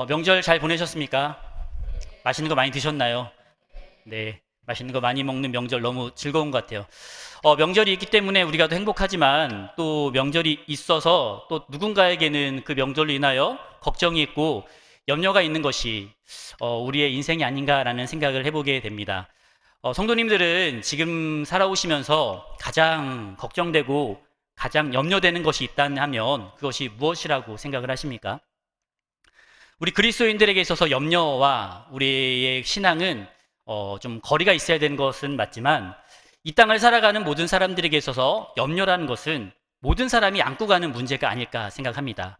명절 잘 보내셨습니까? 맛있는 거 많이 드셨나요? 네, 맛있는 거 많이 먹는 명절 너무 즐거운 것 같아요. 명절이 있기 때문에 우리가 더 행복하지만 또 명절이 있어서 또 누군가에게는 그 명절로 인하여 걱정이 있고 염려가 있는 것이 우리의 인생이 아닌가라는 생각을 해보게 됩니다. 성도님들은 지금 살아오시면서 가장 걱정되고 가장 염려되는 것이 있다면 하면 그것이 무엇이라고 생각을 하십니까? 우리 그리스도인들에게 있어서 염려와 우리의 신앙은 좀 거리가 있어야 되는 것은 맞지만 이 땅을 살아가는 모든 사람들에게 있어서 염려라는 것은 모든 사람이 안고 가는 문제가 아닐까 생각합니다.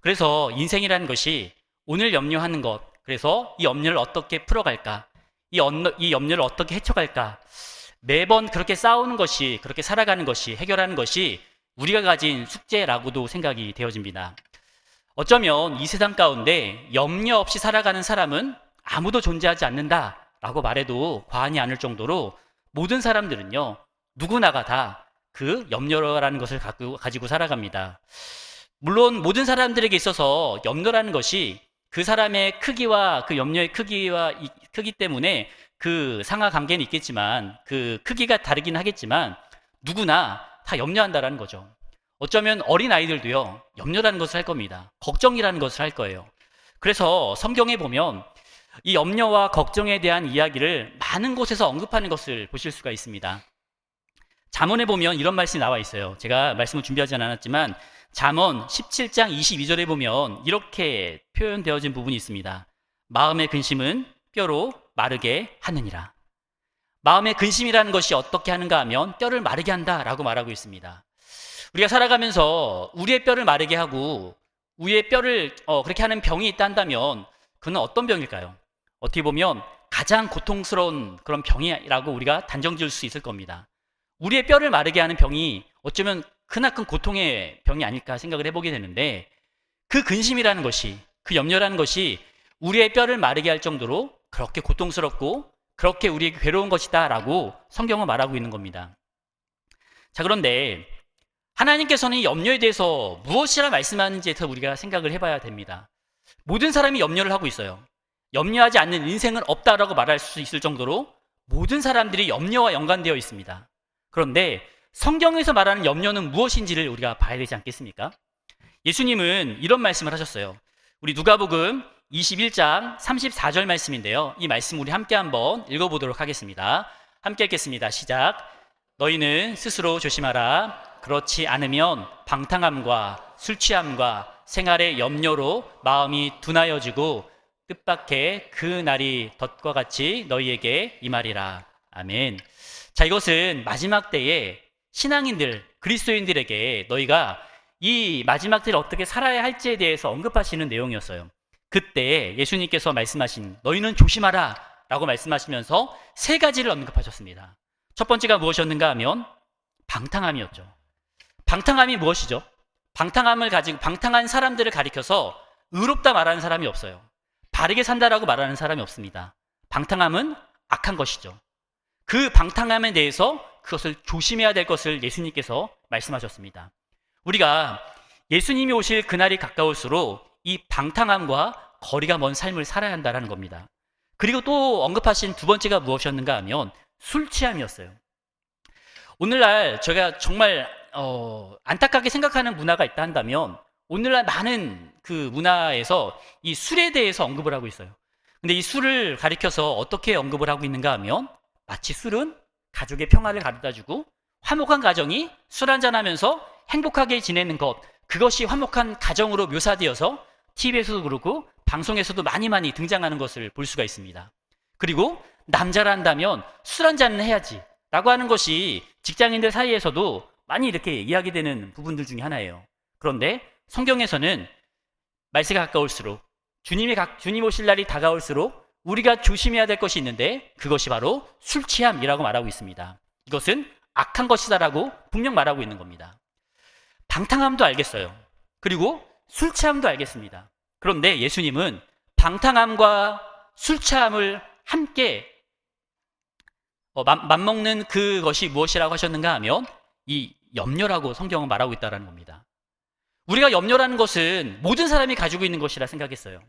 그래서 인생이라는 것이 오늘 염려하는 것, 그래서 이 염려를 어떻게 풀어갈까, 이 염려를 어떻게 헤쳐갈까, 매번 그렇게 싸우는 것이, 그렇게 살아가는 것이, 해결하는 것이 우리가 가진 숙제라고도 생각이 되어집니다. 어쩌면 이 세상 가운데 염려 없이 살아가는 사람은 아무도 존재하지 않는다라고 말해도 과언이 아닐 정도로 모든 사람들은요, 누구나가 다 그 염려라는 것을 가지고 살아갑니다. 물론 모든 사람들에게 있어서 염려라는 것이 그 사람의 크기와 그 염려의 크기 때문에 그 상하 관계는 있겠지만 그 크기가 다르긴 하겠지만 누구나 다 염려한다라는 거죠. 어쩌면 어린 아이들도요, 염려라는 것을 할 겁니다. 걱정이라는 것을 할 거예요. 그래서 성경에 보면 이 염려와 걱정에 대한 이야기를 많은 곳에서 언급하는 것을 보실 수가 있습니다. 잠언에 보면 이런 말씀이 나와 있어요. 제가 말씀을 준비하지 않았지만 잠언 17장 22절에 보면 이렇게 표현되어진 부분이 있습니다. 마음의 근심은 뼈로 마르게 하느니라. 마음의 근심이라는 것이 어떻게 하는가 하면 뼈를 마르게 한다라고 말하고 있습니다. 우리가 살아가면서 우리의 뼈를 마르게 하고 우리의 뼈를 그렇게 하는 병이 있다 한다면 그는 어떤 병일까요? 어떻게 보면 가장 고통스러운 그런 병이라고 우리가 단정 지을 수 있을 겁니다. 우리의 뼈를 마르게 하는 병이 어쩌면 크나큰 고통의 병이 아닐까 생각을 해보게 되는데 그 근심이라는 것이, 그 염려라는 것이 우리의 뼈를 마르게 할 정도로 그렇게 고통스럽고 그렇게 우리에게 괴로운 것이다 라고 성경은 말하고 있는 겁니다. 자, 그런데 하나님께서는 이 염려에 대해서 무엇이라 말씀하는지에 서 우리가 생각을 해봐야 됩니다. 모든 사람이 염려를 하고 있어요. 염려하지 않는 인생은 없다라고 말할 수 있을 정도로 모든 사람들이 염려와 연관되어 있습니다. 그런데 성경에서 말하는 염려는 무엇인지를 우리가 봐야 되지 않겠습니까? 예수님은 이런 말씀을 하셨어요. 우리 누가복음 21장 34절 말씀인데요. 이 말씀 우리 함께 한번 읽어보도록 하겠습니다. 함께 읽겠습니다. 시작. 너희는 스스로 조심하라. 그렇지 않으면 방탕함과 술 취함과 생활의 염려로 마음이 둔하여지고 뜻밖의 그 날이 덫과 같이 너희에게 임하리라. 아멘. 자, 이것은 마지막 때에 신앙인들, 그리스도인들에게 너희가 이 마지막 때를 어떻게 살아야 할지에 대해서 언급하시는 내용이었어요. 그때 예수님께서 말씀하신 너희는 조심하라 라고 말씀하시면서 세 가지를 언급하셨습니다. 첫 번째가 무엇이었는가 하면 방탕함이었죠. 방탕함이 무엇이죠? 방탕한 사람들을 가리켜서 의롭다 말하는 사람이 없어요. 바르게 산다라고 말하는 사람이 없습니다. 방탕함은 악한 것이죠. 그 방탕함에 대해서 그것을 조심해야 될 것을 예수님께서 말씀하셨습니다. 우리가 예수님이 오실 그날이 가까울수록 이 방탕함과 거리가 먼 삶을 살아야 한다는 겁니다. 그리고 또 언급하신 두 번째가 무엇이었는가 하면 술 취함이었어요. 오늘날 제가 정말 안타깝게 생각하는 문화가 있다 한다면 오늘날 많은 그 문화에서 이 술에 대해서 언급을 하고 있어요. 근데 이 술을 가리켜서 어떻게 언급을 하고 있는가 하면 마치 술은 가족의 평화를 가져다주고 화목한 가정이 술 한잔하면서 행복하게 지내는 것, 그것이 화목한 가정으로 묘사되어서 TV에서도 그렇고 방송에서도 많이 등장하는 것을 볼 수가 있습니다. 그리고 남자라 한다면 술 한잔은 해야지 라고 하는 것이 직장인들 사이에서도 많이 이렇게 이야기되는 부분들 중에 하나예요. 그런데 성경에서는 말세가 가까울수록 주님 오실 날이 다가올수록 우리가 조심해야 될 것이 있는데 그것이 바로 술 취함이라고 말하고 있습니다. 이것은 악한 것이다라고 분명 말하고 있는 겁니다. 방탕함도 알겠어요. 그리고 술 취함도 알겠습니다. 그런데 예수님은 방탕함과 술 취함을 함께 맞먹는 그것이 무엇이라고 하셨는가 하면 이 염려라고 성경은 말하고 있다는 겁니다. 우리가 염려라는 것은 모든 사람이 가지고 있는 것이라 생각했어요.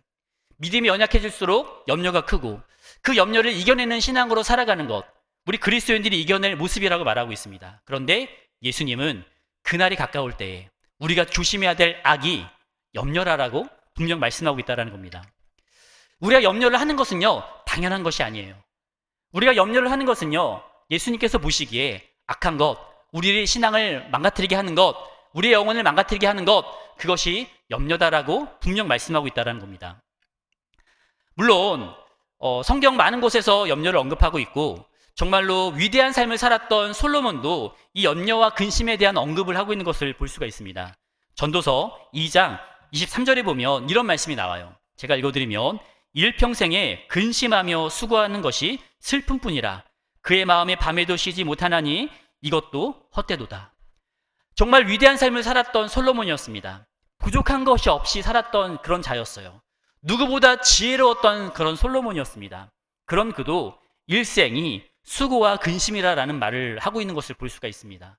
믿음이 연약해질수록 염려가 크고 그 염려를 이겨내는 신앙으로 살아가는 것, 우리 그리스도인들이 이겨낼 모습이라고 말하고 있습니다. 그런데 예수님은 그날이 가까울 때에 우리가 조심해야 될 악이 염려라라고 분명 말씀하고 있다는 겁니다. 우리가 염려를 하는 것은요, 당연한 것이 아니에요. 우리가 염려를 하는 것은요, 예수님께서 보시기에 악한 것, 우리의 신앙을 망가뜨리게 하는 것, 우리의 영혼을 망가뜨리게 하는 것, 그것이 염려다라고 분명 말씀하고 있다는 겁니다. 물론 성경 많은 곳에서 염려를 언급하고 있고 정말로 위대한 삶을 살았던 솔로몬도 이 염려와 근심에 대한 언급을 하고 있는 것을 볼 수가 있습니다. 전도서 2장 23절에 보면 이런 말씀이 나와요. 제가 읽어드리면 일평생에 근심하며 수고하는 것이 슬픔뿐이라 그의 마음에 밤에도 쉬지 못하나니 이것도 헛되도다. 정말 위대한 삶을 살았던 솔로몬이었습니다. 부족한 것이 없이 살았던 그런 자였어요. 누구보다 지혜로웠던 그런 솔로몬이었습니다. 그런 그도 일생이 수고와 근심이라는 말을 하고 있는 것을 볼 수가 있습니다.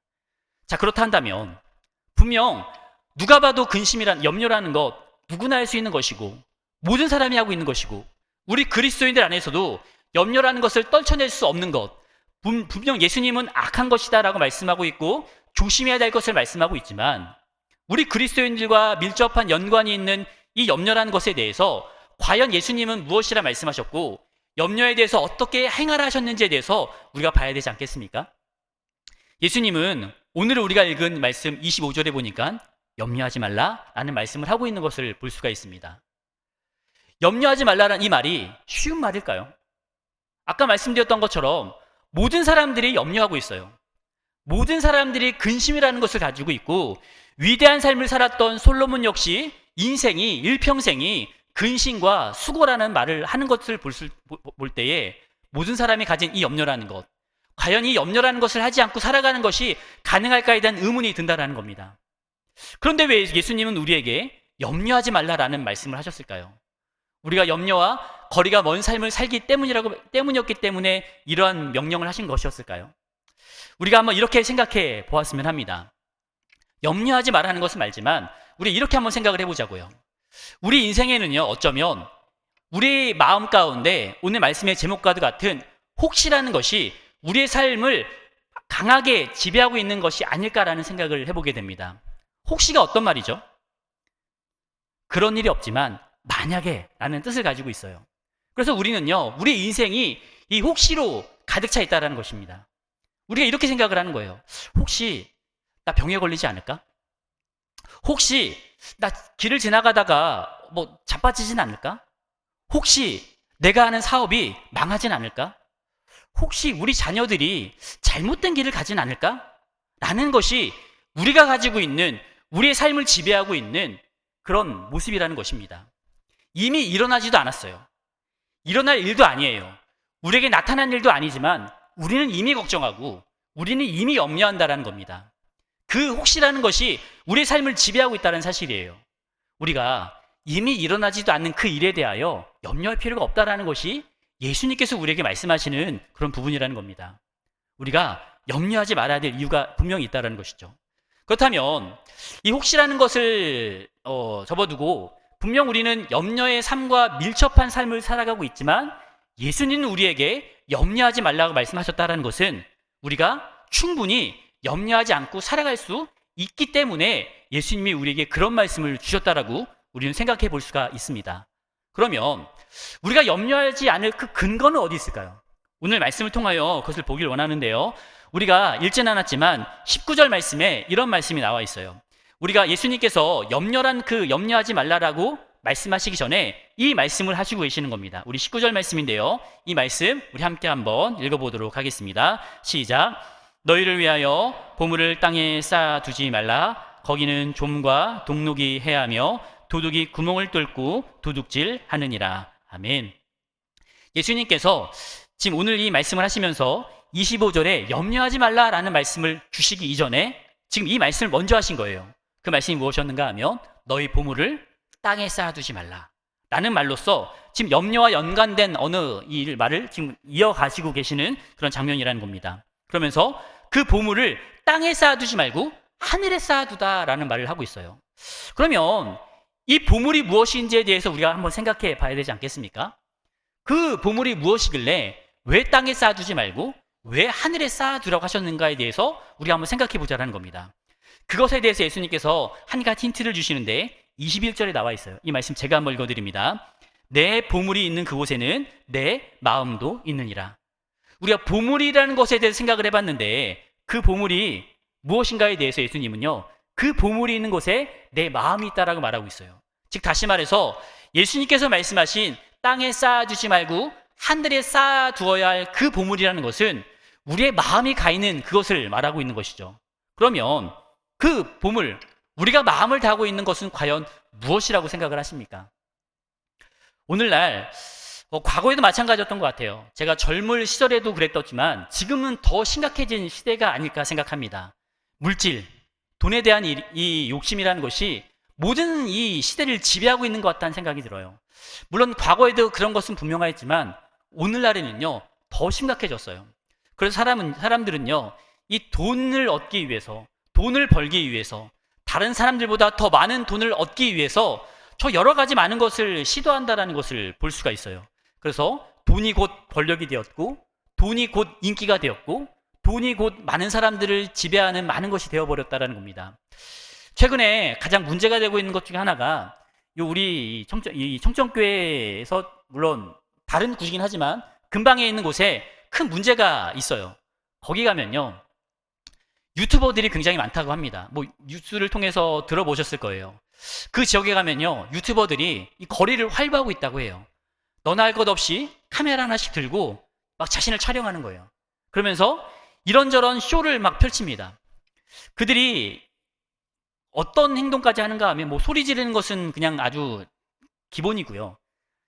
자, 그렇다 한다면 분명 누가 봐도 염려라는 것 누구나 할 수 있는 것이고 모든 사람이 하고 있는 것이고 우리 그리스도인들 안에서도 염려라는 것을 떨쳐낼 수 없는 것, 분명 예수님은 악한 것이다라고 말씀하고 있고 조심해야 될 것을 말씀하고 있지만 우리 그리스도인들과 밀접한 연관이 있는 이 염려라는 것에 대해서 과연 예수님은 무엇이라 말씀하셨고 염려에 대해서 어떻게 행하라 하셨는지에 대해서 우리가 봐야 되지 않겠습니까? 예수님은 오늘 우리가 읽은 말씀 25절에 보니까 염려하지 말라라는 말씀을 하고 있는 것을 볼 수가 있습니다. 염려하지 말라는 이 말이 쉬운 말일까요? 아까 말씀드렸던 것처럼 모든 사람들이 염려하고 있어요. 모든 사람들이 근심이라는 것을 가지고 있고 위대한 삶을 살았던 솔로몬 역시 인생이 일평생이 근심과 수고라는 말을 하는 것을 볼 때에 모든 사람이 가진 이 염려라는 것, 과연 이 염려라는 것을 하지 않고 살아가는 것이 가능할까에 대한 의문이 든다는 겁니다. 그런데 왜 예수님은 우리에게 염려하지 말라라는 말씀을 하셨을까요? 우리가 염려와 거리가 먼 삶을 살기 때문이었기 때문에 이러한 명령을 하신 것이었을까요? 우리가 한번 이렇게 생각해 보았으면 합니다. 염려하지 말라는 것은 알지만 우리 이렇게 한번 생각을 해보자고요. 우리 인생에는요, 어쩌면 우리 마음 가운데 오늘 말씀의 제목과도 같은 혹시라는 것이 우리의 삶을 강하게 지배하고 있는 것이 아닐까라는 생각을 해보게 됩니다. 혹시가 어떤 말이죠? 그런 일이 없지만 만약에 라는 뜻을 가지고 있어요. 그래서 우리는요, 우리 인생이 이 혹시로 가득 차 있다는 것입니다. 우리가 이렇게 생각을 하는 거예요. 혹시 나 병에 걸리지 않을까? 혹시 나 길을 지나가다가 자빠지진 않을까? 혹시 내가 하는 사업이 망하진 않을까? 혹시 우리 자녀들이 잘못된 길을 가진 않을까? 라는 것이 우리가 가지고 있는 우리의 삶을 지배하고 있는 그런 모습이라는 것입니다. 이미 일어나지도 않았어요. 일어날 일도 아니에요. 우리에게 나타난 일도 아니지만 우리는 이미 걱정하고 우리는 이미 염려한다는 겁니다. 그 혹시라는 것이 우리의 삶을 지배하고 있다는 사실이에요. 우리가 이미 일어나지도 않는 그 일에 대하여 염려할 필요가 없다는 것이 예수님께서 우리에게 말씀하시는 그런 부분이라는 겁니다. 우리가 염려하지 말아야 될 이유가 분명히 있다는 것이죠. 그렇다면 이 혹시라는 것을 접어두고 분명 우리는 염려의 삶과 밀접한 삶을 살아가고 있지만 예수님은 우리에게 염려하지 말라고 말씀하셨다는 것은 우리가 충분히 염려하지 않고 살아갈 수 있기 때문에 예수님이 우리에게 그런 말씀을 주셨다라고 우리는 생각해 볼 수가 있습니다. 그러면 우리가 염려하지 않을 그 근거는 어디 있을까요? 오늘 말씀을 통하여 그것을 보길 원하는데요. 우리가 읽진 않았지만 19절 말씀에 이런 말씀이 나와 있어요. 우리가 예수님께서 염려하지 말라라고 말씀하시기 전에 이 말씀을 하시고 계시는 겁니다. 우리 19절 말씀인데요. 이 말씀 우리 함께 한번 읽어보도록 하겠습니다. 시작. 너희를 위하여 보물을 땅에 쌓아두지 말라. 거기는 좀과 동록이 해하며 도둑이 구멍을 뚫고 도둑질하느니라. 아멘. 예수님께서 지금 오늘 이 말씀을 하시면서 25절에 염려하지 말라라는 말씀을 주시기 이전에 지금 이 말씀을 먼저 하신 거예요. 그 말씀이 무엇이었는가 하면 너희 보물을 땅에 쌓아두지 말라 라는 말로써 지금 염려와 연관된 어느 이 말을 지금 이어가시고 계시는 그런 장면이라는 겁니다. 그러면서 그 보물을 땅에 쌓아두지 말고 하늘에 쌓아두다라는 말을 하고 있어요. 그러면 이 보물이 무엇인지에 대해서 우리가 한번 생각해 봐야 되지 않겠습니까? 그 보물이 무엇이길래 왜 땅에 쌓아두지 말고 왜 하늘에 쌓아두라고 하셨는가에 대해서 우리가 한번 생각해 보자라는 겁니다. 그것에 대해서 예수님께서 한 가지 힌트를 주시는데 21절에 나와 있어요. 이 말씀 제가 한번 읽어드립니다. 내 보물이 있는 그곳에는 내 마음도 있느니라. 우리가 보물이라는 것에 대해서 생각을 해봤는데 그 보물이 무엇인가에 대해서 예수님은요, 그 보물이 있는 곳에 내 마음이 있다라고 말하고 있어요. 즉 다시 말해서 예수님께서 말씀하신 땅에 쌓아두지 말고 하늘에 쌓아두어야 할 그 보물이라는 것은 우리의 마음이 가 있는 그것을 말하고 있는 것이죠. 그러면 그 보물, 우리가 마음을 다하고 있는 것은 과연 무엇이라고 생각을 하십니까? 오늘날 과거에도 마찬가지였던 것 같아요. 제가 젊을 시절에도 그랬었지만 지금은 더 심각해진 시대가 아닐까 생각합니다. 물질, 돈에 대한 이 욕심이라는 것이 모든 이 시대를 지배하고 있는 것 같다는 생각이 들어요. 물론 과거에도 그런 것은 분명하였지만 오늘날에는요 더 심각해졌어요. 그래서 사람들은요 이 돈을 얻기 위해서, 돈을 벌기 위해서, 다른 사람들보다 더 많은 돈을 얻기 위해서 저 여러 가지 많은 것을 시도한다는 것을 볼 수가 있어요. 그래서 돈이 곧 권력이 되었고, 돈이 곧 인기가 되었고, 돈이 곧 많은 사람들을 지배하는 많은 것이 되어버렸다는 겁니다. 최근에 가장 문제가 되고 있는 것 중에 하나가 우리 청정교회에서 물론 다른 구이긴 하지만 근방에 있는 곳에 큰 문제가 있어요. 거기 가면요 유튜버들이 굉장히 많다고 합니다. 뭐 뉴스를 통해서 들어보셨을 거예요. 그 지역에 가면요 유튜버들이 이 거리를 활보하고 있다고 해요. 너나 할 것 없이 카메라 하나씩 들고 막 자신을 촬영하는 거예요. 그러면서 이런저런 쇼를 막 펼칩니다. 그들이 어떤 행동까지 하는가 하면 뭐 소리 지르는 것은 그냥 아주 기본이고요.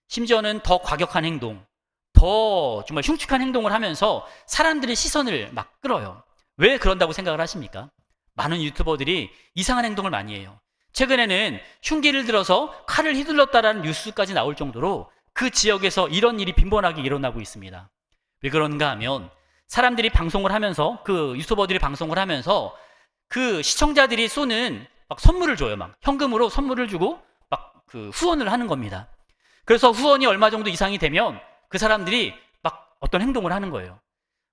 심지어는 더 과격한 행동, 더 정말 흉측한 행동을 하면서 사람들의 시선을 막 끌어요. 왜 그런다고 생각을 하십니까? 많은 유튜버들이 이상한 행동을 많이 해요. 최근에는 흉기를 들어서 칼을 휘둘렀다라는 뉴스까지 나올 정도로 그 지역에서 이런 일이 빈번하게 일어나고 있습니다. 왜 그런가 하면 사람들이 방송을 하면서, 그 유튜버들이 방송을 하면서 그 시청자들이 쏘는 막 선물을 줘요. 막 현금으로 선물을 주고 막 그 후원을 하는 겁니다. 그래서 후원이 얼마 정도 이상이 되면 그 사람들이 막 어떤 행동을 하는 거예요.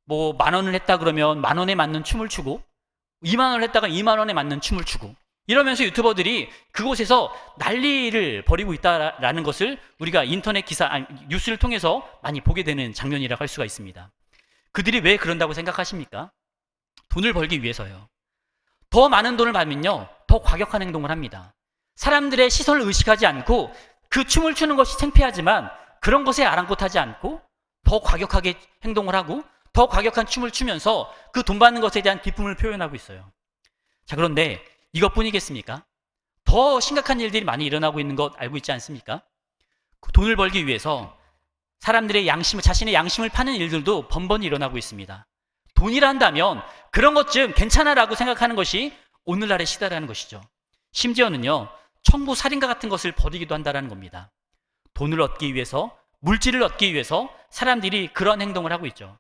뭐 10,000원을 했다 그러면 10,000원에 맞는 춤을 추고, 20,000원을 했다가 20,000원에 맞는 춤을 추고, 이러면서 유튜버들이 그곳에서 난리를 벌이고 있다라는 것을 우리가 인터넷 기사, 뉴스를 통해서 많이 보게 되는 장면이라고 할 수가 있습니다. 그들이 왜 그런다고 생각하십니까? 돈을 벌기 위해서요. 더 많은 돈을 받으면요 더 과격한 행동을 합니다. 사람들의 시선을 의식하지 않고 그 춤을 추는 것이 창피하지만 그런 것에 아랑곳하지 않고 더 과격하게 행동을 하고 더 과격한 춤을 추면서 그 돈 받는 것에 대한 기쁨을 표현하고 있어요. 자, 그런데 이것뿐이겠습니까? 더 심각한 일들이 많이 일어나고 있는 것 알고 있지 않습니까? 돈을 벌기 위해서 사람들의 양심을, 자신의 양심을 파는 일들도 번번이 일어나고 있습니다. 돈이라 한다면 그런 것 좀 괜찮아라고 생각하는 것이 오늘날의 시대라는 것이죠. 심지어는요 청부 살인과 같은 것을 벌이기도 한다는 겁니다. 돈을 얻기 위해서, 물질을 얻기 위해서 사람들이 그런 행동을 하고 있죠.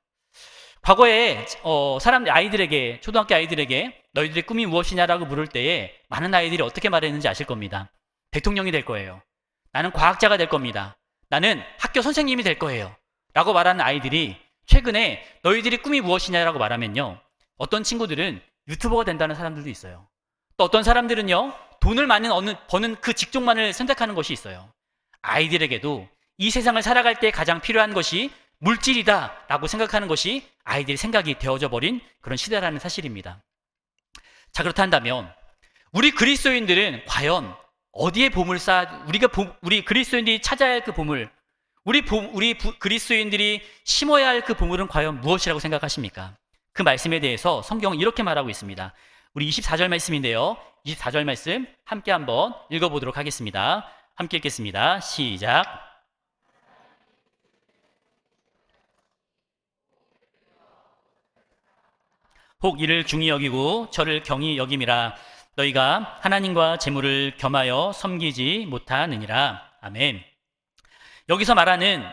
과거에 아이들에게, 초등학교 아이들에게 너희들의 꿈이 무엇이냐라고 물을 때에 많은 아이들이 어떻게 말했는지 아실 겁니다. 대통령이 될 거예요. 나는 과학자가 될 겁니다. 나는 학교 선생님이 될 거예요. 라고 말하는 아이들이 최근에 너희들의 꿈이 무엇이냐라고 말하면요 어떤 친구들은 유튜버가 된다는 사람들도 있어요. 또 어떤 사람들은요 돈을 많이 버는 그 직종만을 선택하는 것이 있어요. 아이들에게도 이 세상을 살아갈 때 가장 필요한 것이 물질이다 라고 생각하는 것이 아이들의 생각이 되어져 버린 그런 시대라는 사실입니다. 자, 그렇다면 우리 그리스도인들은 과연 어디에 보물 우리 그리스도인들이 찾아야 할 그 보물, 우리 그리스도인들이 심어야 할 그 보물은 과연 무엇이라고 생각하십니까? 그 말씀에 대해서 성경은 이렇게 말하고 있습니다. 우리 24절 말씀인데요. 24절 말씀 함께 한번 읽어보도록 하겠습니다. 함께 읽겠습니다. 시작. 혹 이를 중히 여기고 저를 경히 여김이라. 너희가 하나님과 재물을 겸하여 섬기지 못하느니라. 아멘. 여기서 말하는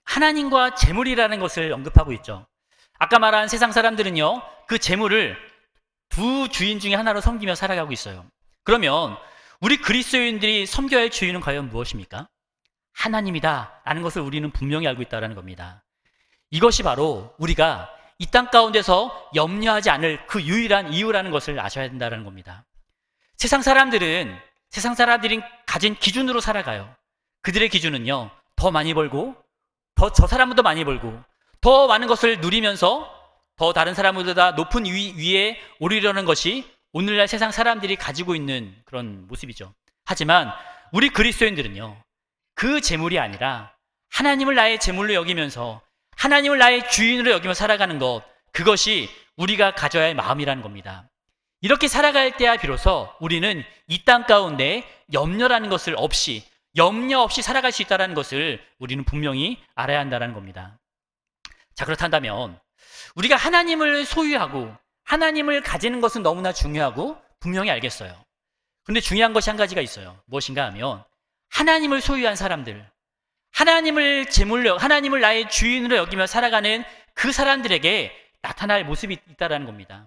하나님과 재물이라는 것을 언급하고 있죠. 아까 말한 세상 사람들은요 그 재물을 두 주인 중에 하나로 섬기며 살아가고 있어요. 그러면 우리 그리스도인들이 섬겨야 할 주인은 과연 무엇입니까? 하나님이다 라는 것을 우리는 분명히 알고 있다는 겁니다. 이것이 바로 우리가 이 땅 가운데서 염려하지 않을 그 유일한 이유라는 것을 아셔야 된다는 겁니다. 세상 사람들이 가진 기준으로 살아가요. 그들의 기준은요, 더 많이 벌고, 저 사람보다 많이 벌고, 더 많은 것을 누리면서 더 다른 사람보다 높은 위에 오르려는 것이 오늘날 세상 사람들이 가지고 있는 그런 모습이죠. 하지만 우리 그리스도인들은요, 그 재물이 아니라 하나님을 나의 재물로 여기면서 하나님을 나의 주인으로 여기며 살아가는 것, 그것이 우리가 가져야 할 마음이라는 겁니다. 이렇게 살아갈 때야 비로소 우리는 이 땅 가운데 염려라는 것을 염려 없이 살아갈 수 있다는 것을 우리는 분명히 알아야 한다는 겁니다. 자, 그렇다면 우리가 하나님을 소유하고 하나님을 가지는 것은 너무나 중요하고 분명히 알겠어요. 그런데 중요한 것이 한 가지가 있어요. 무엇인가 하면 하나님을 소유한 사람들, 하나님을 나의 주인으로 여기며 살아가는 그 사람들에게 나타날 모습이 있다는 겁니다.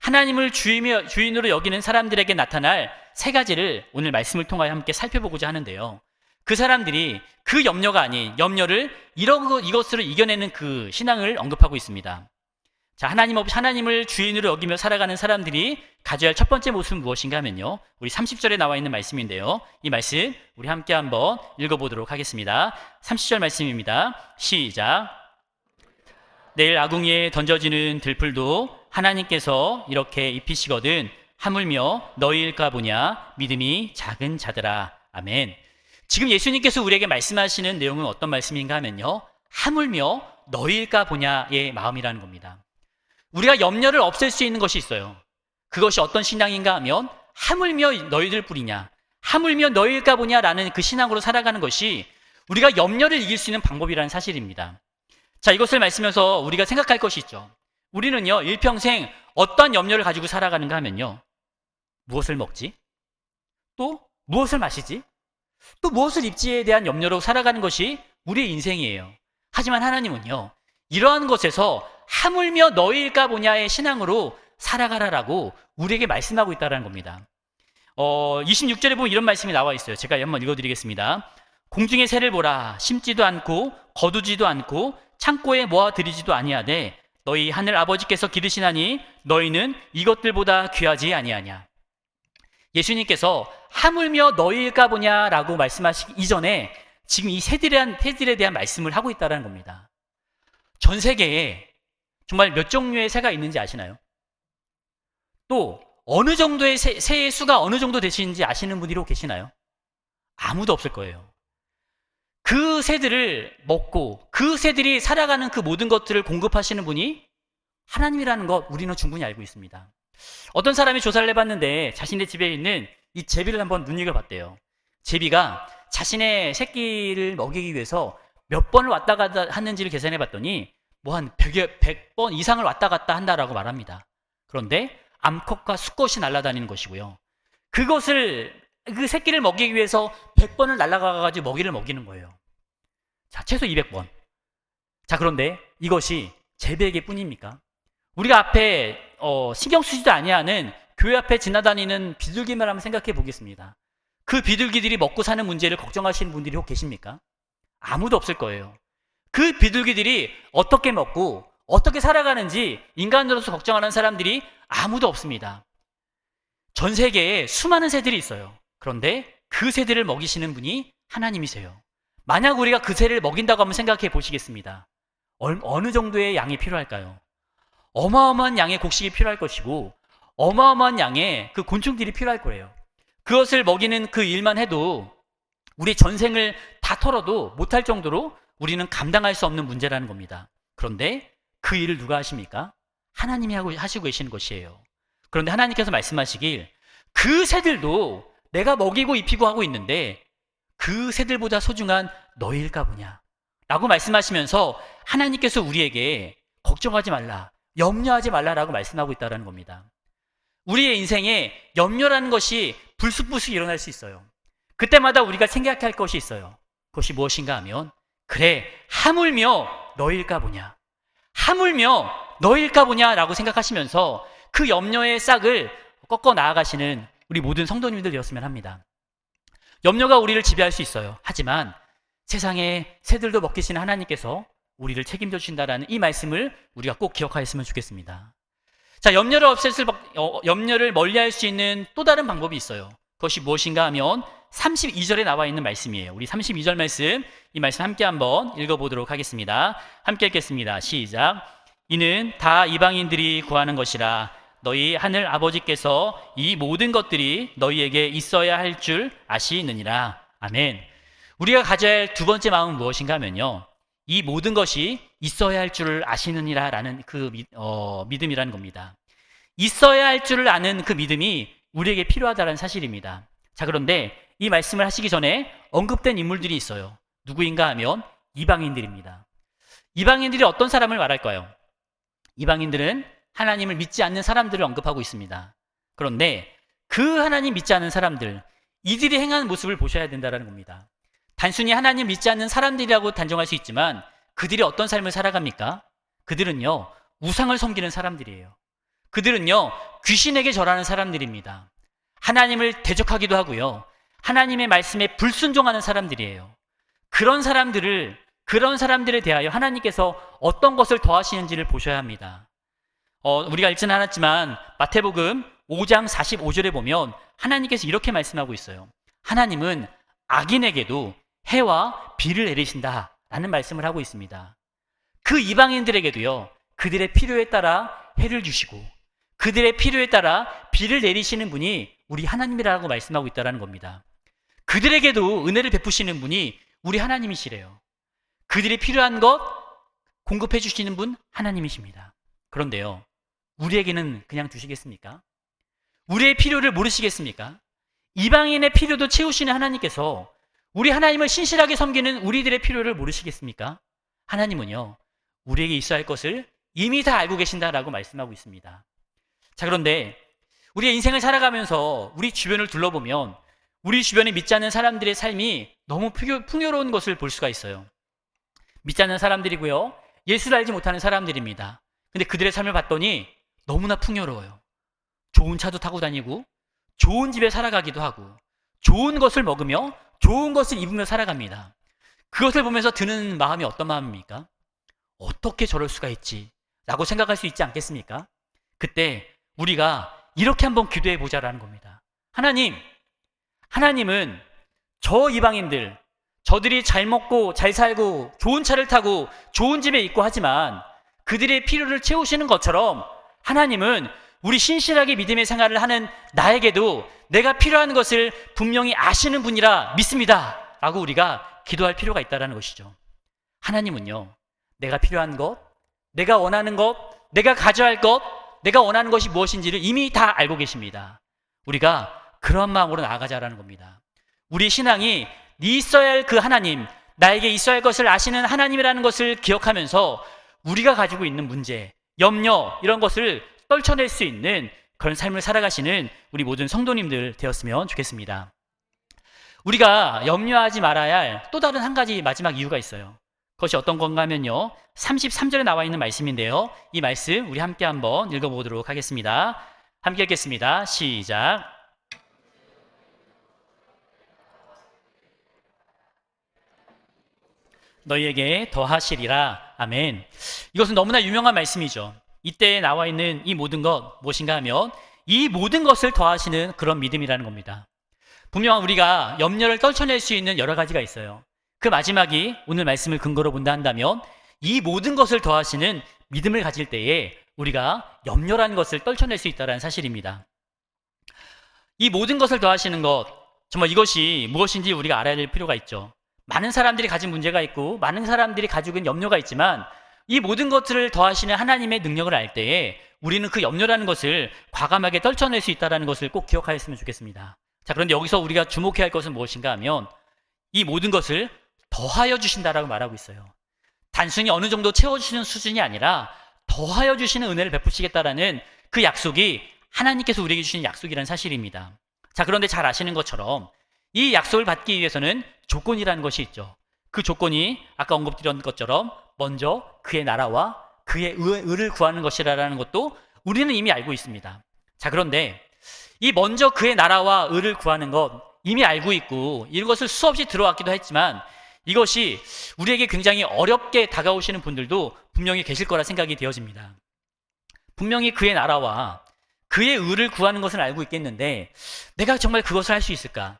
하나님을 주인으로 여기는 사람들에게 나타날 세 가지를 오늘 말씀을 통하여 함께 살펴보고자 하는데요. 그 사람들이 그 염려가 아닌 염려를 이것으로 이겨내는 그 신앙을 언급하고 있습니다. 자, 하나님을 주인으로 여기며 살아가는 사람들이 가져야 할 첫 번째 모습은 무엇인가 하면요, 우리 30절에 나와 있는 말씀인데요, 이 말씀 우리 함께 한번 읽어보도록 하겠습니다. 30절 말씀입니다. 시작. 내일 아궁이에 던져지는 들풀도 하나님께서 이렇게 입히시거든 하물며 너희일까 보냐 믿음이 작은 자들아. 아멘. 지금 예수님께서 우리에게 말씀하시는 내용은 어떤 말씀인가 하면요, 하물며 너희일까 보냐의 마음이라는 겁니다. 우리가 염려를 없앨 수 있는 것이 있어요. 그것이 어떤 신앙인가 하면 하물며 너희들 뿐이냐, 하물며 너희일까 보냐라는 그 신앙으로 살아가는 것이 우리가 염려를 이길 수 있는 방법이라는 사실입니다. 자, 이것을 말씀하면서 우리가 생각할 것이 있죠. 우리는요, 일평생 어떤 염려를 가지고 살아가는가 하면요, 무엇을 먹지? 또 무엇을 마시지? 또 무엇을 입지에 대한 염려로 살아가는 것이 우리의 인생이에요. 하지만 하나님은요, 이러한 것에서 하물며 너희일까 보냐의 신앙으로 살아가라라고 우리에게 말씀하고 있다는 겁니다. 26절에 보면 이런 말씀이 나와 있어요. 제가 한번 읽어드리겠습니다. 공중의 새를 보라. 심지도 않고 거두지도 않고 창고에 모아들이지도 아니하되 너희 하늘 아버지께서 기르시나니 너희는 이것들보다 귀하지 아니하냐. 예수님께서 하물며 너희일까 보냐라고 말씀하시기 이전에 지금 이 새들에 대한 말씀을 하고 있다는 겁니다. 전 세계에 정말 몇 종류의 새가 있는지 아시나요? 또 어느 정도의 새의 수가 어느 정도 되시는지 아시는 분이 계시나요? 아무도 없을 거예요. 그 새들을 먹고 그 새들이 살아가는 그 모든 것들을 공급하시는 분이 하나님이라는 것 우리는 충분히 알고 있습니다. 어떤 사람이 조사를 해봤는데 자신의 집에 있는 이 제비를 한번 눈여겨봤대요. 제비가 자신의 새끼를 먹이기 위해서 몇 번을 왔다 갔다 하는지를 계산해봤더니 뭐 한 100번 이상을 왔다 갔다 한다라고 말합니다. 그런데 암컷과 수컷이 날아다니는 것이고요. 그 새끼를 먹이기 위해서 100번을 날아가가지고 먹이를 먹이는 거예요. 자, 최소 200번. 자, 그런데 이것이 제비에게 뿐입니까? 우리가 앞에 신경 쓰지도 아니하는 교회 앞에 지나다니는 비둘기만 한번 생각해 보겠습니다. 그 비둘기들이 먹고 사는 문제를 걱정하시는 분들이 혹 계십니까? 아무도 없을 거예요. 그 비둘기들이 어떻게 먹고 어떻게 살아가는지 인간으로서 걱정하는 사람들이 아무도 없습니다. 전 세계에 수많은 새들이 있어요. 그런데 그 새들을 먹이시는 분이 하나님이세요. 만약 우리가 그 새를 먹인다고 한번 생각해 보시겠습니다. 어느 정도의 양이 필요할까요? 어마어마한 양의 곡식이 필요할 것이고 어마어마한 양의 그 곤충들이 필요할 거예요. 그것을 먹이는 그 일만 해도 우리 전생을 다 털어도 못할 정도로 우리는 감당할 수 없는 문제라는 겁니다. 그런데 그 일을 누가 하십니까? 하나님이 하시고 계시는 것이에요. 그런데 하나님께서 말씀하시길 그 새들도 내가 먹이고 입히고 하고 있는데 그 새들보다 소중한 너희일까 보냐 라고 말씀하시면서 하나님께서 우리에게 걱정하지 말라, 염려하지 말라라고 말씀하고 있다는 겁니다. 우리의 인생에 염려라는 것이 불쑥불쑥 일어날 수 있어요. 그때마다 우리가 생각할 것이 있어요. 그것이 무엇인가 하면 그래, 하물며 너희일까 보냐, 하물며 너희일까 보냐 라고 생각하시면서 그 염려의 싹을 꺾어 나아가시는 우리 모든 성도님들 되었으면 합니다. 염려가 우리를 지배할 수 있어요. 하지만 세상에 새들도 먹히시는 하나님께서 우리를 책임져 주신다라는 이 말씀을 우리가 꼭 기억하였으면 좋겠습니다. 자, 염려를 멀리할 수 있는 또 다른 방법이 있어요. 그것이 무엇인가 하면 32절에 나와 있는 말씀이에요. 우리 32절 말씀, 이 말씀 함께 한번 읽어보도록 하겠습니다. 함께 읽겠습니다. 시작. 이는 다 이방인들이 구하는 것이라. 너희 하늘 아버지께서 이 모든 것들이 너희에게 있어야 할 줄 아시느니라. 아멘. 우리가 가져야 할 두 번째 마음은 무엇인가 하면요, 이 모든 것이 있어야 할 줄을 아시느니라 라는 그 믿음이라는 겁니다. 있어야 할 줄을 아는 그 믿음이 우리에게 필요하다는 사실입니다. 자, 그런데 이 말씀을 하시기 전에 언급된 인물들이 있어요. 누구인가 하면 이방인들입니다. 이방인들이 어떤 사람을 말할까요? 이방인들은 하나님을 믿지 않는 사람들을 언급하고 있습니다. 그런데 그 하나님 믿지 않는 사람들, 이들이 행하는 모습을 보셔야 된다는 겁니다. 단순히 하나님 믿지 않는 사람들이라고 단정할 수 있지만 그들이 어떤 삶을 살아갑니까? 그들은요, 우상을 섬기는 사람들이에요. 그들은요, 귀신에게 절하는 사람들입니다. 하나님을 대적하기도 하고요, 하나님의 말씀에 불순종하는 사람들이에요. 그런 사람들에 대하여 하나님께서 어떤 것을 더하시는지를 보셔야 합니다. 우리가 읽지는 않았지만 마태복음 5장 45절에 보면 하나님께서 이렇게 말씀하고 있어요. 하나님은 악인에게도 해와 비를 내리신다 라는 말씀을 하고 있습니다. 그 이방인들에게도요, 그들의 필요에 따라 해를 주시고 그들의 필요에 따라 비를 내리시는 분이 우리 하나님이라고 말씀하고 있다는 겁니다. 그들에게도 은혜를 베푸시는 분이 우리 하나님이시래요. 그들이 필요한 것 공급해 주시는 분 하나님이십니다. 그런데요, 우리에게는 그냥 두시겠습니까? 우리의 필요를 모르시겠습니까? 이방인의 필요도 채우시는 하나님께서 우리 하나님을 신실하게 섬기는 우리들의 필요를 모르시겠습니까? 하나님은요, 우리에게 있어야 할 것을 이미 다 알고 계신다라고 말씀하고 있습니다. 자, 그런데 우리의 인생을 살아가면서 우리 주변을 둘러보면 우리 주변에 믿지 않는 사람들의 삶이 너무 풍요로운 것을 볼 수가 있어요. 믿지 않는 사람들이고요, 예수를 알지 못하는 사람들입니다. 근데 그들의 삶을 봤더니 너무나 풍요로워요. 좋은 차도 타고 다니고 좋은 집에 살아가기도 하고 좋은 것을 먹으며 좋은 것을 입으며 살아갑니다. 그것을 보면서 드는 마음이 어떤 마음입니까? 어떻게 저럴 수가 있지? 라고 생각할 수 있지 않겠습니까? 그때 우리가 이렇게 한번 기도해 보자라는 겁니다. 하나님은 저 이방인들, 저들이 잘 먹고 잘 살고 좋은 차를 타고 좋은 집에 있고 하지만 그들의 필요를 채우시는 것처럼 하나님은 우리 신실하게 믿음의 생활을 하는 나에게도 내가 필요한 것을 분명히 아시는 분이라 믿습니다 라고 우리가 기도할 필요가 있다는 것이죠. 하나님은요, 내가 필요한 것, 내가 원하는 것, 내가 가져야 할 것, 내가 원하는 것이 무엇인지를 이미 다 알고 계십니다. 우리가 그런 마음으로 나아가자라는 겁니다. 우리 신앙이 있어야 할 그 하나님, 나에게 있어야 할 것을 아시는 하나님이라는 것을 기억하면서 우리가 가지고 있는 문제, 염려, 이런 것을 떨쳐낼 수 있는 그런 삶을 살아가시는 우리 모든 성도님들 되었으면 좋겠습니다. 우리가 염려하지 말아야 할 또 다른 한 가지 마지막 이유가 있어요. 그것이 어떤 건가 하면요, 33절에 나와 있는 말씀인데요, 이 말씀 우리 함께 한번 읽어보도록 하겠습니다. 함께 읽겠습니다. 시작. 너희에게 더하시리라. 아멘. 이것은 너무나 유명한 말씀이죠. 이때 나와 있는 이 모든 것 무엇인가 하면 이 모든 것을 더하시는 그런 믿음이라는 겁니다. 분명 우리가 염려를 떨쳐낼 수 있는 여러 가지가 있어요. 그 마지막이 오늘 말씀을 근거로 본다 한다면 이 모든 것을 더하시는 믿음을 가질 때에 우리가 염려라는 것을 떨쳐낼 수 있다는 사실입니다. 이 모든 것을 더하시는 것, 정말 이것이 무엇인지 우리가 알아야 될 필요가 있죠. 많은 사람들이 가진 문제가 있고 많은 사람들이 가지고 있는 염려가 있지만 이 모든 것들을 더하시는 하나님의 능력을 알 때에 우리는 그 염려라는 것을 과감하게 떨쳐낼 수 있다는 것을 꼭 기억하였으면 좋겠습니다. 자, 그런데 여기서 우리가 주목해야 할 것은 무엇인가 하면 이 모든 것을 더하여 주신다라고 말하고 있어요. 단순히 어느 정도 채워주시는 수준이 아니라 더하여 주시는 은혜를 베푸시겠다라는 그 약속이 하나님께서 우리에게 주시는 약속이라는 사실입니다. 자, 그런데 잘 아시는 것처럼 이 약속을 받기 위해서는 조건이라는 것이 있죠. 그 조건이 아까 언급드린 것처럼 먼저 그의 나라와 그의 의를 구하는 것이라는 것도 우리는 이미 알고 있습니다. 자, 그런데 이 먼저 그의 나라와 의를 구하는 것 이미 알고 있고 이것을 수없이 들어왔기도 했지만 이것이 우리에게 굉장히 어렵게 다가오시는 분들도 분명히 계실 거라 생각이 되어집니다. 분명히 그의 나라와 그의 의를 구하는 것은 알고 있겠는데 내가 정말 그것을 할 수 있을까?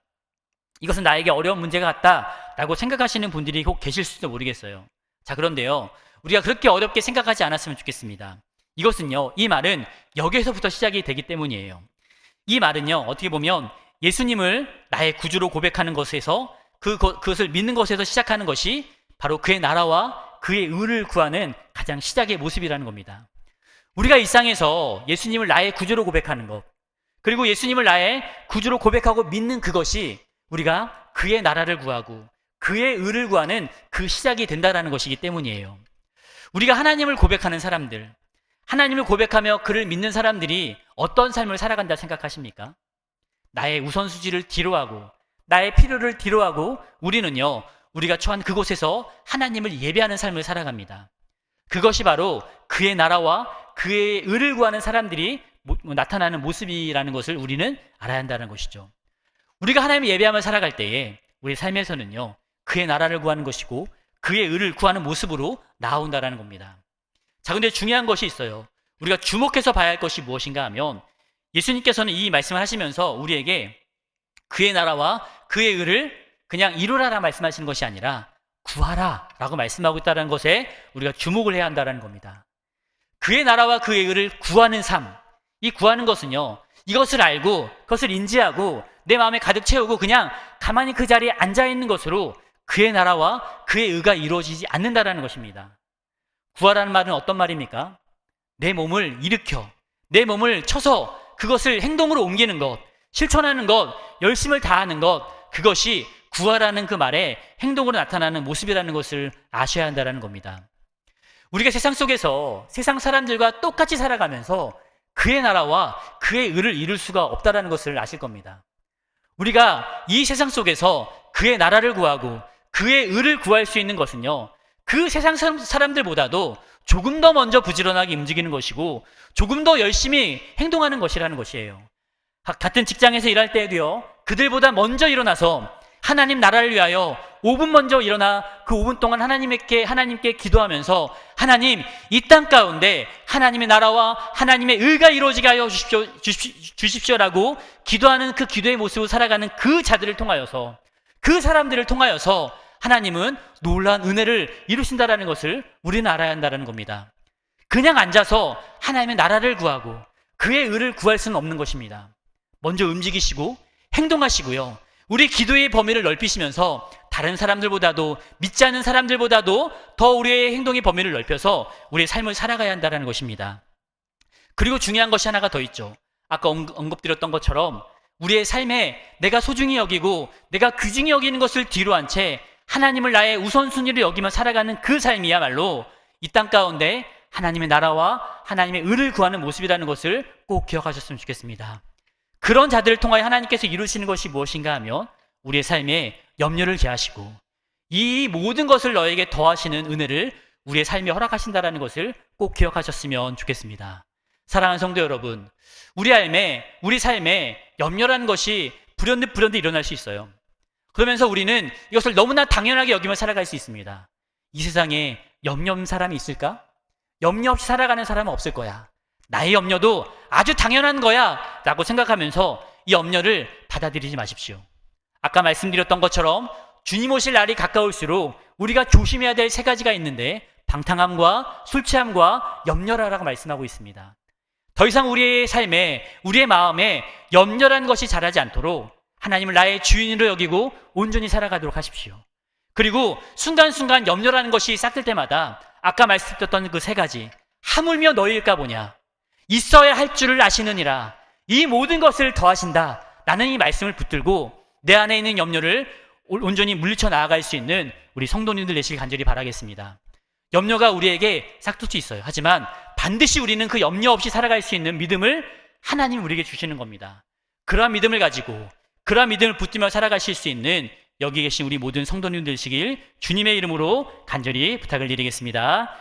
이것은 나에게 어려운 문제가 같다라고 생각하시는 분들이 혹 계실지도 모르겠어요. 자, 그런데요, 우리가 그렇게 어렵게 생각하지 않았으면 좋겠습니다. 이것은요, 이 말은 여기에서부터 시작이 되기 때문이에요. 이 말은요, 어떻게 보면 예수님을 나의 구주로 고백하는 것에서 그것을 믿는 것에서 시작하는 것이 바로 그의 나라와 그의 의를 구하는 가장 시작의 모습이라는 겁니다. 우리가 일상에서 예수님을 나의 구주로 고백하는 것, 그리고 예수님을 나의 구주로 고백하고 믿는 그것이 우리가 그의 나라를 구하고 그의 의를 구하는 그 시작이 된다는 것이기 때문이에요. 우리가 하나님을 고백하는 사람들, 하나님을 고백하며 그를 믿는 사람들이 어떤 삶을 살아간다 생각하십니까? 나의 우선순위를 뒤로하고 나의 필요를 뒤로하고 우리는요, 우리가 처한 그곳에서 하나님을 예배하는 삶을 살아갑니다. 그것이 바로 그의 나라와 그의 의를 구하는 사람들이 나타나는 모습이라는 것을 우리는 알아야 한다는 것이죠. 우리가 하나님을 예배하며 살아갈 때에 우리 삶에서는요, 그의 나라를 구하는 것이고 그의 의를 구하는 모습으로 나아온다는 겁니다. 자, 근데 중요한 것이 있어요. 우리가 주목해서 봐야 할 것이 무엇인가 하면 예수님께서는 이 말씀을 하시면서 우리에게 그의 나라와 그의 의를 그냥 이루라라 말씀하시는 것이 아니라 구하라 라고 말씀하고 있다는 것에 우리가 주목을 해야 한다는 겁니다. 그의 나라와 그의 의를 구하는 삶, 이 구하는 것은요, 이것을 알고 그것을 인지하고 내 마음에 가득 채우고 그냥 가만히 그 자리에 앉아있는 것으로 그의 나라와 그의 의가 이루어지지 않는다는 것입니다. 구하라는 말은 어떤 말입니까? 내 몸을 일으켜, 내 몸을 쳐서 그것을 행동으로 옮기는 것, 실천하는 것, 열심을 다하는 것, 그것이 구하라는 그 말의 행동으로 나타나는 모습이라는 것을 아셔야 한다는 겁니다. 우리가 세상 속에서 세상 사람들과 똑같이 살아가면서 그의 나라와 그의 의를 이룰 수가 없다는 것을 아실 겁니다. 우리가 이 세상 속에서 그의 나라를 구하고 그의 의를 구할 수 있는 것은요, 그 세상 사람들보다도 조금 더 먼저 부지런하게 움직이는 것이고 조금 더 열심히 행동하는 것이라는 것이에요. 같은 직장에서 일할 때에도요, 그들보다 먼저 일어나서 하나님 나라를 위하여 5분 먼저 일어나 그 5분 동안 하나님께 기도하면서 하나님, 이 땅 가운데 하나님의 나라와 하나님의 의가 이루어지게 하여 주십시오라고 기도하는 그 기도의 모습을 살아가는 그 자들을 통하여서, 그 사람들을 통하여서 하나님은 놀라운 은혜를 이루신다라는 것을 우리는 알아야 한다는 겁니다. 그냥 앉아서 하나님의 나라를 구하고 그의 의를 구할 수는 없는 것입니다. 먼저 움직이시고 행동하시고요, 우리 기도의 범위를 넓히시면서 다른 사람들보다도, 믿지 않는 사람들보다도 더 우리의 행동의 범위를 넓혀서 우리의 삶을 살아가야 한다는 것입니다. 그리고 중요한 것이 하나가 더 있죠. 아까 언급드렸던 것처럼 우리의 삶에 내가 소중히 여기고 내가 귀중히 여기는 것을 뒤로 한 채 하나님을 나의 우선순위로 여기며 살아가는 그 삶이야말로 이 땅 가운데 하나님의 나라와 하나님의 의를 구하는 모습이라는 것을 꼭 기억하셨으면 좋겠습니다. 그런 자들을 통하여 하나님께서 이루시는 것이 무엇인가 하면 우리의 삶에 염려를 제하시고 이 모든 것을 너에게 더하시는 은혜를 우리의 삶에 허락하신다는 것을 꼭 기억하셨으면 좋겠습니다. 사랑하는 성도 여러분, 우리 삶에 염려라는 것이 불현듯 일어날 수 있어요. 그러면서 우리는 이것을 너무나 당연하게 여기며 살아갈 수 있습니다. 이 세상에 염려 없는 사람이 있을까? 염려 없이 살아가는 사람은 없을 거야. 나의 염려도 아주 당연한 거야 라고 생각하면서 이 염려를 받아들이지 마십시오. 아까 말씀드렸던 것처럼 주님 오실 날이 가까울수록 우리가 조심해야 될 세 가지가 있는데 방탕함과 술 취함과 염려라라고 말씀하고 있습니다. 더 이상 우리의 삶에, 우리의 마음에 염려라는 것이 자라지 않도록 하나님을 나의 주인으로 여기고 온전히 살아가도록 하십시오. 그리고 순간순간 염려라는 것이 싹들 때마다 아까 말씀드렸던 그 세 가지, 하물며 너희일까 보냐, 있어야 할 줄을 아시느니라, 이 모든 것을 더하신다, 나는 이 말씀을 붙들고 내 안에 있는 염려를 온전히 물리쳐 나아갈 수 있는 우리 성도님들 되시길 간절히 바라겠습니다. 염려가 우리에게 싹쓸 수 있어요. 하지만 반드시 우리는 그 염려 없이 살아갈 수 있는 믿음을 하나님 우리에게 주시는 겁니다. 그러한 믿음을 가지고 그러한 믿음을 붙들며 살아가실 수 있는 여기 계신 우리 모든 성도님들 되시길 주님의 이름으로 간절히 부탁을 드리겠습니다.